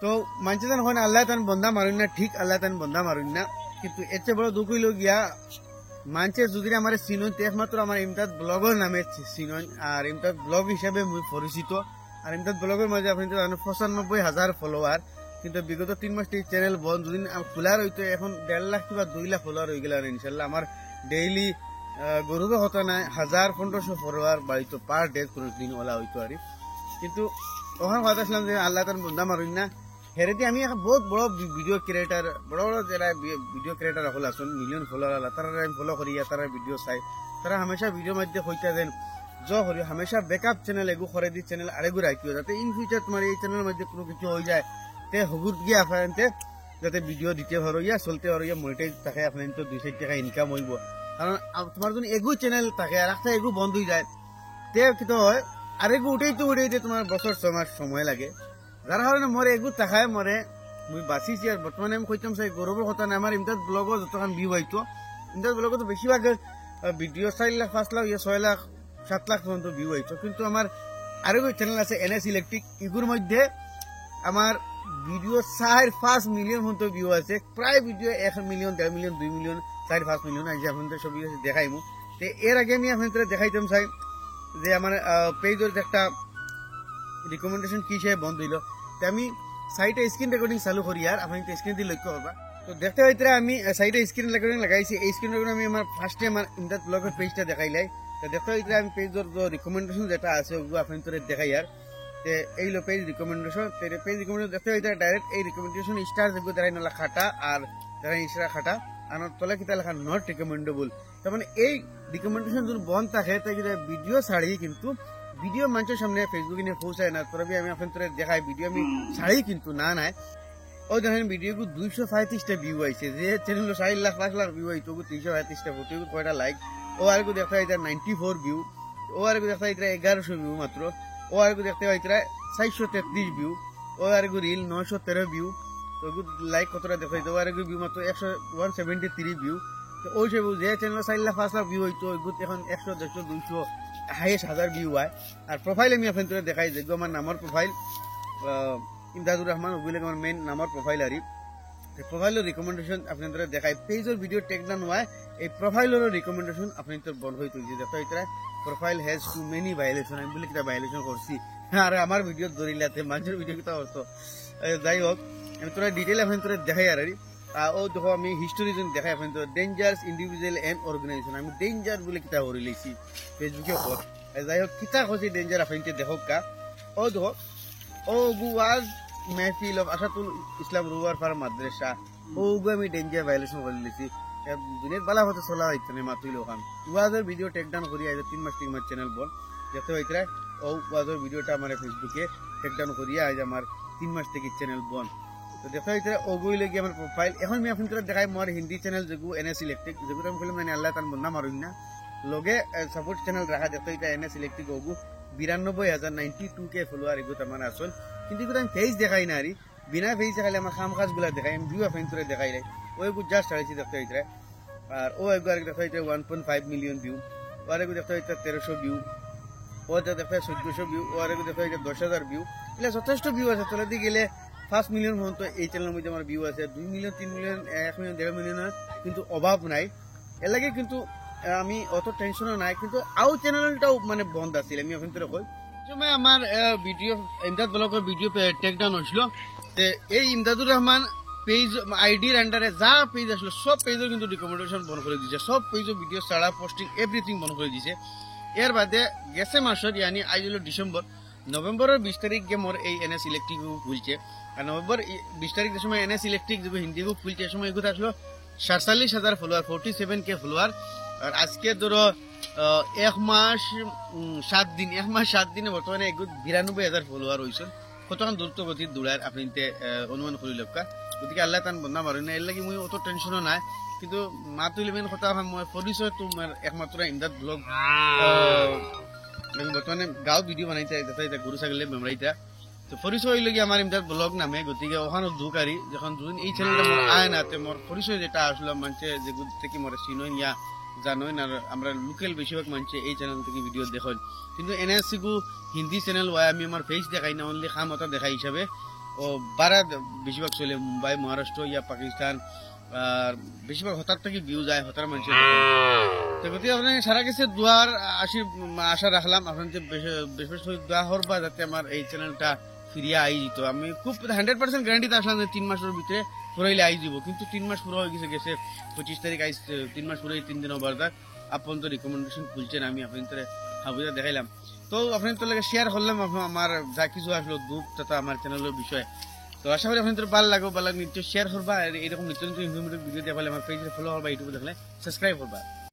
তো মানুষ যেন হয় আল্লাহ তান বন্ধা মারুন না, ঠিক আল্লাহ তান বন্ধা মারুন না, কিন্তু এর চেয়ে বড় দুঃখ হইল গিয়া মানুষের যদি আমার চিনুন একমাত্র আমার ইমতাদ ব্লগের নামে চিনুন, আর ইমতাদ ব্লগ হিসাবে মুই পরিচিত। আর ইমতাদ ব্লগের মাঝে আপনি 95,000 ফলোয়ার, কিন্তু বিগত 3 মাস এই চ্যানেল বন্ধ, যদি খোলার হইতো এখন 1.5 লাখ কিংবা 2 লাখ ফলোয়ার হয়ে গেল। ইনশাল্লাহ আমার ডেইলি গরুবে হতো না 1000-1500 ফলোয়ার বাড়িতো পার ডে কোনো দিন ওলা হইতো আর। কিন্তু ওখানে কথা ছিলাম যে আল্লাহ তার বন্ধা মারুন না, হেরেদি আমি বহুত বড় ভিডিও ক্রিয়েটার, বড় বড় যারা ভিডিও ক্রিয়েটার হল আসুন মিলিয়ন ফলোয়ার আলা, তারা আমি ফলো করি, তারা ভিডিও চাই, তারা হামেশা ভিডিওর মধ্যে হইতা দেন করি হামেশা ব্যাকআপ চ্যানেল এগু করে দি চ্যানেল আরেগু রাখিও, যাতে ইন ফিউচার তোমার এই চ্যানেলের মধ্যে কোনো কিছু হয়ে যায় তে হগুর গিয়ে আপনার যাতে ভিডিও দিতে হরইয়া চলতে হরইয়া মনিটাইজ থাকে, আপনার তো 2-4 টাকা ইনকাম হইব। কারণ তোমার যদি এগু চ্যানেল থাকে আর একটা এগু বন্ধ হয়ে যায় তে কিন্তু হয় আরেগু উঠাইতে তোমার বছর 6 মাস সময় লাগে। যার কারণে মরে এগু তাকায় মরে মুই বাঁচিছি। আর বর্তমানে আমি কইতাম চাই গৌরবের কথা না, আমার ইমতাদ ব্লগও যতক্ষণ ভিউ হইতো, ইমতাদ ব্লগও তো বেশিরভাগ ভিডিও 4 লাখ 5 লাখ 6 লাখ 7 লাখ পর্যন্ত ভিউ হইতো। কিন্তু আমার আরো চ্যানেল আছে NS ইলেকট্রিক, এগুলোর মধ্যে আমার ভিডিও 4-5 মিলিয়ন পর্যন্ত ভিউ আছে, প্রায় video 1 million 1.5 million 2 million 4-5 million আজ আপনাদের সব দেখাইমু। তো এর আগে আমি আপনাদের দেখাইতাম চাই যে আমার পেজের একটা রিকমেন্ডেশন কি সে বন্ধ হইল। তো আমি সাইটে স্ক্রিন রেকর্ডিং চালু করি, আর আপনি স্ক্রিন দিয়ে লক্ষ্য করবা। তো দেখতে পাইতে আমি সাইটে স্ক্রিন রেকর্ডিং লাগাইছি, এই স্ক্রিন রেকর্ডিং আমি আমার ফার্স্টে আমার ইমদাদ ব্লগের পেজটা দেখাইলাই। তো দেখতে পাইতে আমি পেজের যে রিকমেন্ডেশন যেটা আছে ওগুলো আপনাদের দেখাই। আর এই লো পেজ রিকমেন্ডেশন, পেজ রিকমেন্ডেশন দেখতে পাইতে ডাইরেক্ট এই রিকমেন্ডেশন স্টার যেগুলো দেখাই না খাটা আর দেখাই ইশরা খাটা, আর তলে কিতা লেখা নট রিকমেন্ডেবল। তার মানে এই রিকমেন্ডেশন যদি বন্ধ থাকে তাই ভিডিও ছাড়ি কিন্তু ভিডিও মানুষের সামনে ফেসবুকে নিয়ে পৌঁছায় না। তবে আমি আপনাদের দেখাই ভিডিও আমি ছাড়ি কিন্তু না নাই ও দেখেন ভিডিও 235টা ভিউ আইছে, যে চ্যানেল 4 লাখ 5 লাখ ভিউ আইতো 335টা ফটো কয়টা লাইক, ও আর দেখা যায় 94 ভিউ, ও আর দেখা যায় 1100 ভিউ মাত্র, ও আর দেখতে পাই 433 ভিউ, ও আর রিল 913 ভিউ, তো লাইক কতটা দেখাই তো আর ভিউ মাত্র 173 ভিউ। তো ওই সব যে চ্যানেল 4 লাখ 5 লাখ ভিউ হইতো এখন 100 150 200 হাইয়েস্ট 1000 ভিউ হয়। আর প্রোফাইল আমি আপনাদের দেখাই যে আমার নামের প্রোফাইল ইমদাদুর রহমান, ওগুলো আমার মেইন নামের প্রোফাইল। আর প্রোফাইলের রিকমেন্ডেশন আপনাদের দেখাই, পেজের ভিডিও টেক ডান হয় এই প্রোফাইলের রিকমেন্ডেশন আপনাদের বন্ধ হইতো যে দেখো এটা profile has to many violation, আমি বলে কিটা ভায়োলেশন করছি আর আমার ভিডিও ধরিলাতে মানুষের ভিডিও কিটা করতো। যাই হোক আমি তোরা ডিটেল আপনাদের দেখাই। আর ও দেখো আমি হিস্টোরি যদি দেখাই আপনাদের ডেঞ্জার্স ইন্ডিভিজুয়াল এন্ড অর্গানাইজেশন, আমি ডেঞ্জার বলে কিটা হরি লেছি ফেসবুকে পর। যাই হোক কিতা হচ্ছে ডেঞ্জার আপনাদের দেখো কা, ও দেখো ও ওয়াজ মেহফিল অফ আসাতুল ইসলাম রুয়ার ফার্ম মাদ্রাসা, ওগু আমি ডেঞ্জার ভায়োলেশন করে লিছি। দিনের বেলা হতে চলা হইতো না মাতুইল ওখান ওয়াজের ভিডিও টেক ডাউন করি আজ 3 মাস চ্যানেল বল দেখতে পাইতরা। ও ওয়াজের ভিডিওটা আমার ফেসবুকে টেক ডাউন করি আজ আমার 3 মাস থেকে চ্যানেল বন। তো দেখতে পাইতরা ওগুই লাগি আমার প্রোফাইল। এখন আমি আপনাদের দেখাই মোর হিন্দি চ্যানেল যেগু NS ইলেকট্রিক, যেগুলো আমি বললাম মানে আল্লাহ তার বন্যা মারুন না লগে সাপোর্ট চ্যানেল রাখা। দেখতে পাইতা NS ইলেকট্রিক ওগু 92,092 ফলোয়ার এগুলো আমার আসল, কিন্তু এগুলো আমি ফেস দেখাই না। আর বিনা ফেস দেখাইলে আমার কাম কাজ গুলা দেখাই, আমি ভিউ আপনাদের দেখাই নাই ওইগু জাস্ট আড়াইছি দেখতে পাইতরা। আর ও একবার দেখা হইতে 1.5 মিলিয়ন ভিউ, ও আর দেখা হইতে 1300 ভিউ, ও দেখা 1400 ভিউ, ও আর দেখা হইতে 10,000 ভিউ। এগুলো যথেষ্ট ভিউ আছে, তোলা দিয়ে গেলে 5 মিলিয়ন পর্যন্ত এই চ্যানেলের মধ্যে আমার ভিউ আছে। 2 মিলিয়ন 3 মিলিয়ন 1 মিলিয়ন 1.5 মিলিয়ন কিন্তু অভাব নাই এর লাগে, কিন্তু আমি অত টেনশনও নাই। কিন্তু আউ চ্যানেলটাও মানে বন্ধ আছিল, আমি আপনাদের কই সময় আমার ভিডিও ইমদাদ ব্লগের ভিডিও টেক ডাউন হয়েছিল। এই ইমদাদুর রহমান পেজ আইডির আন্ডারে যা পেজ আসলো সব পেজের কিন্তু রিকমেন্ডেশন বন্ধ করে দিয়েছে, সব পেজের ভিডিও ছাড়া পোস্টিং এভরিথিং বন্ধ করে দিয়েছে। এর বাদে গেছে মাসের ইয়ানি আজ হলো ডিসেম্বর, নভেম্বরের 20 তারিখ গে মোর এই NS ইলেকট্রিক খুলছে। আর নভেম্বর 20 তারিখ যে সময় NS ইলেকট্রিক যে হিন্দি বুক খুলছে সময় এগুলো আসলো 47,000 ফলোয়ার, 47K ফলোয়ার। আর আজকে ধরো 1 মাস 7 দিন, 1 মাস 7 দিনে বর্তমানে 92,000 ফলোয়ার হয়েছে। কতক্ষণ দ্রুত গতির দৌড়ার আপনি অনুমান করি লক্কা। গতিকে আল্লাহ তান বন্ধা মারেন না, এর লাগে মুই অত টেনশনও নাই। কিন্তু মাতুইলে মেন কথা মই পরিচয় তোমার একমাত্র ইমদাদ ব্লগ বর্তমানে গাঁও ভিডিও বানাইতে এটা গরু ছাগলের বেমরাইটা। তো পরিচয় লগে আমার ইমদাদ ব্লগ নামে, গতিকে ওখানে দুকারি যখন দুদিন এই চ্যানেলটা মোর আয় না মোর পরিচয় যেটা আসলে মানুষে যে থেকে মোর চিনই ইয়া জানোই না। আমরা লোকাল বেশিরভাগ মানুষে এই চ্যানেল থেকে ভিডিও দেখেন, কিন্তু NS হিন্দি চ্যানেল হয় আমি আমার ফেস দেখাই না, অনলি খামতা দেখাই হিসাবে। ও ভারত বেশিরভাগ চলে মুম্বাই মহারাষ্ট্র ইয়া পাকিস্তান আর বেশিরভাগ হতার থেকে ভিউ যায় হতার মানুষের তো গতিকে আপনার সারা কিছু দোয়ার আশা রাখলাম আপনার যে বেশ দোয়া করবা যাতে আমার এই চ্যানেলটা ফিরিয়ে আই যেত আমি খুব 100% গ্যারান্টিতে আসলাম যে 3 মাসের ভিতরে পুরাইলে আই দিব কিন্তু 3 মাস পুরো হয়ে গেছে 25 তারিখ আইস 3 মাস পুরো 3 দিন ওভার থাক আপন তো রিকমেন্ডেশন খুলছেন আমি আপনাদের হাবুজা দেখাইলাম তো আপনাদের তো লাগে শেয়ার করলাম আমার যা কিছু আসলো গ্রুপ তথা আমার চ্যানেলের বিষয়ে তো আশা করি আপনাদের ভালো লাগবে ভালো লাগলে নিশ্চয় শেয়ার করবা আর এরকম নিত্য নতুন ইনফরমেটিভ ভিডিও দেখালে আমার পেজে ফলো করবা ইউটিউবে দেখলে সাবস্ক্রাইব করবা